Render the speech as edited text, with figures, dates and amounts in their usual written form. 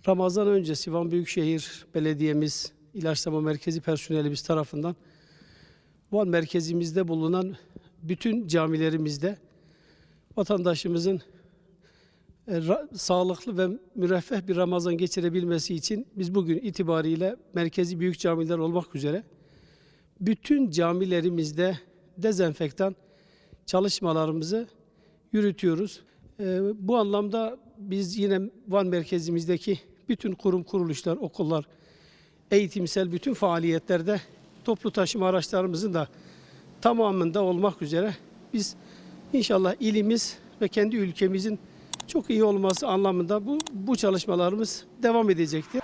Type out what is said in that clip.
Ramazan öncesi Van Büyükşehir Belediye'miz, İlaçlama Merkezi personelimiz tarafından Van merkezimizde bulunan bütün camilerimizde vatandaşımızın sağlıklı ve müreffeh bir Ramazan geçirebilmesi için biz bugün itibariyle merkezi büyük camiler olmak üzere bütün camilerimizde dezenfektan çalışmalarımızı yürütüyoruz. Bu anlamda biz yine Van merkezimizdeki bütün kurum kuruluşlar, okullar, eğitimsel bütün faaliyetlerde toplu taşıma araçlarımızın da tamamında olmak üzere biz inşallah ilimiz ve kendi ülkemizin çok iyi olması anlamında bu çalışmalarımız devam edecektir.